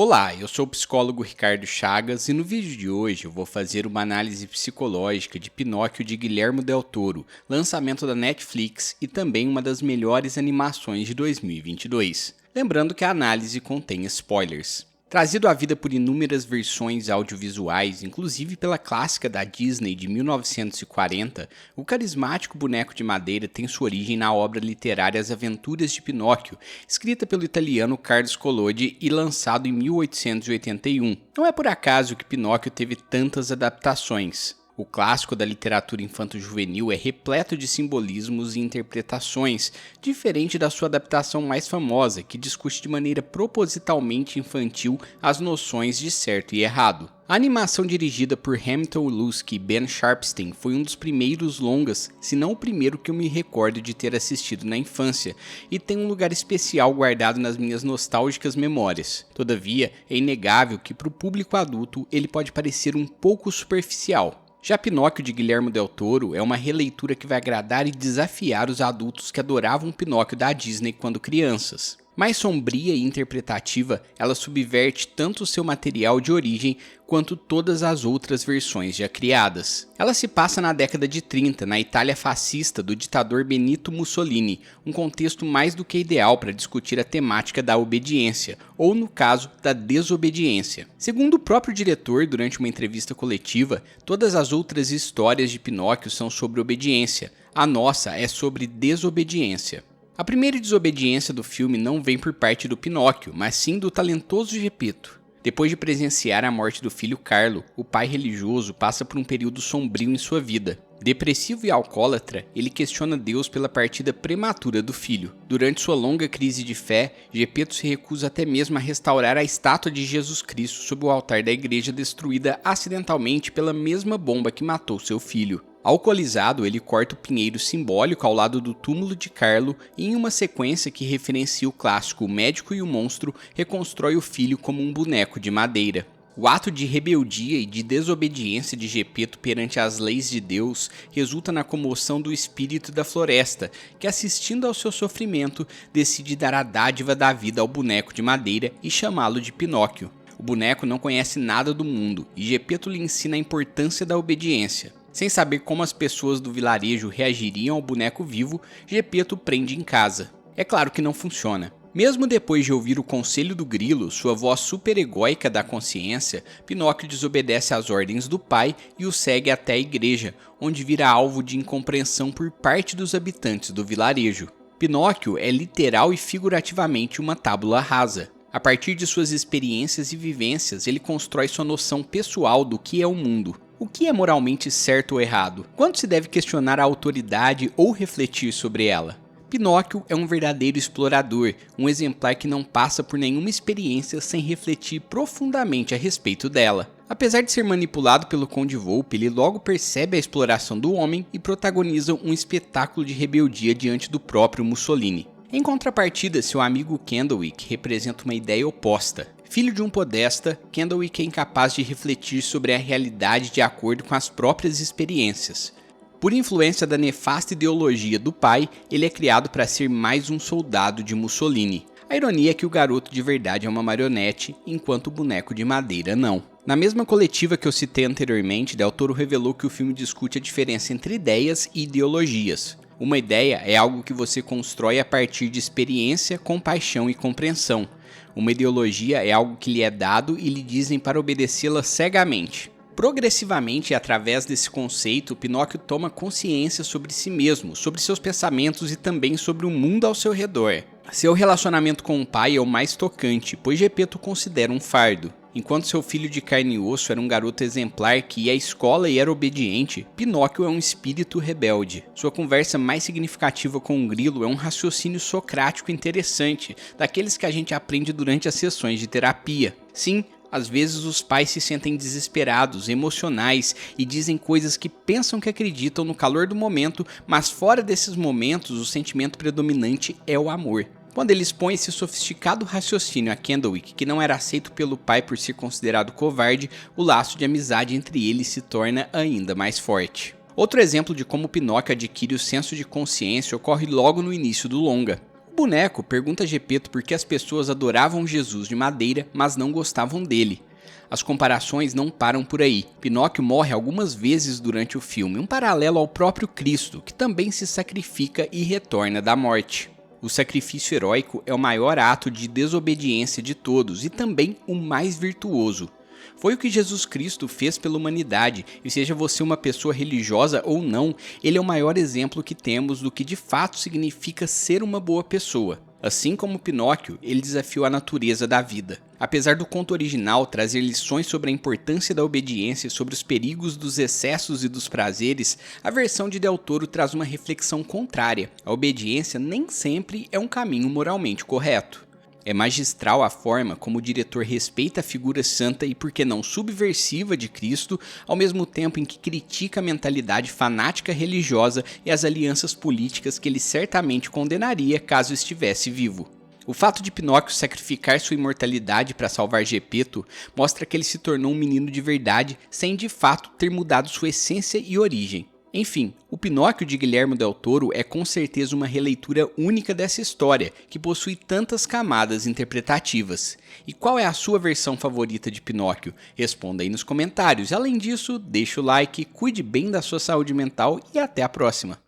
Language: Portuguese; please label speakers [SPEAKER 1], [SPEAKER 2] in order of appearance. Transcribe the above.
[SPEAKER 1] Olá, eu sou o psicólogo Ricardo Chagas e no vídeo de hoje eu vou fazer uma análise psicológica de Pinóquio de Guillermo del Toro, lançamento da Netflix e também uma das melhores animações de 2022. Lembrando que a análise contém spoilers. Trazido à vida por inúmeras versões audiovisuais, inclusive pela clássica da Disney de 1940, o carismático boneco de madeira tem sua origem na obra literária As Aventuras de Pinóquio, escrita pelo italiano Carlos Collodi e lançado em 1881. Não é por acaso que Pinóquio teve tantas adaptações. O clássico da literatura infanto-juvenil é repleto de simbolismos e interpretações, diferente da sua adaptação mais famosa, que discute de maneira propositalmente infantil as noções de certo e errado. A animação dirigida por Hamilton Luske e Ben Sharpstein foi um dos primeiros longas, se não o primeiro que eu me recordo de ter assistido na infância, e tem um lugar especial guardado nas minhas nostálgicas memórias. Todavia, é inegável que para o público adulto ele pode parecer um pouco superficial. Já Pinóquio de Guillermo del Toro é uma releitura que vai agradar e desafiar os adultos que adoravam Pinóquio da Disney quando crianças. Mais sombria e interpretativa, ela subverte tanto o seu material de origem quanto todas as outras versões já criadas. Ela se passa na década de 30, na Itália fascista do ditador Benito Mussolini, um contexto mais do que ideal para discutir a temática da obediência, ou no caso, da desobediência. Segundo o próprio diretor, durante uma entrevista coletiva, todas as outras histórias de Pinóquio são sobre obediência, a nossa é sobre desobediência. A primeira desobediência do filme não vem por parte do Pinóquio, mas sim do talentoso Geppetto. Depois de presenciar a morte do filho Carlo, o pai religioso passa por um período sombrio em sua vida. Depressivo e alcoólatra, ele questiona Deus pela partida prematura do filho. Durante sua longa crise de fé, Geppetto se recusa até mesmo a restaurar a estátua de Jesus Cristo sob o altar da igreja destruída acidentalmente pela mesma bomba que matou seu filho. Alcoolizado, ele corta o pinheiro simbólico ao lado do túmulo de Carlo e, em uma sequência que referencia o clássico O Médico e o Monstro, reconstrói o filho como um boneco de madeira. O ato de rebeldia e de desobediência de Geppetto perante as leis de Deus resulta na comoção do espírito da floresta, que, assistindo ao seu sofrimento, decide dar a dádiva da vida ao boneco de madeira e chamá-lo de Pinóquio. O boneco não conhece nada do mundo e Geppetto lhe ensina a importância da obediência. Sem saber como as pessoas do vilarejo reagiriam ao boneco vivo, Geppetto prende em casa. É claro que não funciona. Mesmo depois de ouvir o conselho do grilo, sua voz superegóica da consciência, Pinóquio desobedece às ordens do pai e o segue até a igreja, onde vira alvo de incompreensão por parte dos habitantes do vilarejo. Pinóquio é literal e figurativamente uma tábula rasa. A partir de suas experiências e vivências, ele constrói sua noção pessoal do que é o mundo. O que é moralmente certo ou errado? Quando se deve questionar a autoridade ou refletir sobre ela? Pinóquio é um verdadeiro explorador, um exemplar que não passa por nenhuma experiência sem refletir profundamente a respeito dela. Apesar de ser manipulado pelo Conde Volpe, ele logo percebe a exploração do homem e protagoniza um espetáculo de rebeldia diante do próprio Mussolini. Em contrapartida, seu amigo Candlewick representa uma ideia oposta. Filho de um podesta, Candlewick é incapaz de refletir sobre a realidade de acordo com as próprias experiências. Por influência da nefasta ideologia do pai, ele é criado para ser mais um soldado de Mussolini. A ironia é que o garoto de verdade é uma marionete, enquanto o boneco de madeira não. Na mesma coletiva que eu citei anteriormente, Del Toro revelou que o filme discute a diferença entre ideias e ideologias. Uma ideia é algo que você constrói a partir de experiência, compaixão e compreensão. Uma ideologia é algo que lhe é dado e lhe dizem para obedecê-la cegamente. Progressivamente, através desse conceito, Pinóquio toma consciência sobre si mesmo, sobre seus pensamentos e também sobre o mundo ao seu redor. Seu relacionamento com o pai é o mais tocante, pois Geppetto o considera um fardo. Enquanto seu filho de carne e osso era um garoto exemplar que ia à escola e era obediente, Pinóquio é um espírito rebelde. Sua conversa mais significativa com o grilo é um raciocínio socrático interessante, daqueles que a gente aprende durante as sessões de terapia. Sim, às vezes os pais se sentem desesperados, emocionais e dizem coisas que pensam que acreditam no calor do momento, mas fora desses momentos o sentimento predominante é o amor. Quando ele expõe esse sofisticado raciocínio a Candlewick, que não era aceito pelo pai por ser considerado covarde, o laço de amizade entre eles se torna ainda mais forte. Outro exemplo de como Pinóquio adquire o senso de consciência ocorre logo no início do longa. O boneco pergunta a Gepeto por que as pessoas adoravam Jesus de madeira, mas não gostavam dele. As comparações não param por aí. Pinóquio morre algumas vezes durante o filme, um paralelo ao próprio Cristo, que também se sacrifica e retorna da morte. O sacrifício heróico é o maior ato de desobediência de todos e também o mais virtuoso. Foi o que Jesus Cristo fez pela humanidade, e seja você uma pessoa religiosa ou não, ele é o maior exemplo que temos do que de fato significa ser uma boa pessoa. Assim como Pinóquio, ele desafiou a natureza da vida. Apesar do conto original trazer lições sobre a importância da obediência e sobre os perigos dos excessos e dos prazeres, a versão de Del Toro traz uma reflexão contrária. A obediência nem sempre é um caminho moralmente correto. É magistral a forma como o diretor respeita a figura santa e, por que não, subversiva de Cristo, ao mesmo tempo em que critica a mentalidade fanática religiosa e as alianças políticas que ele certamente condenaria caso estivesse vivo. O fato de Pinóquio sacrificar sua imortalidade para salvar Gepeto mostra que ele se tornou um menino de verdade sem de fato ter mudado sua essência e origem. Enfim, o Pinóquio de Guillermo del Toro é com certeza uma releitura única dessa história, que possui tantas camadas interpretativas. E qual é a sua versão favorita de Pinóquio? Responda aí nos comentários. Além disso, deixa o like, cuide bem da sua saúde mental e até a próxima.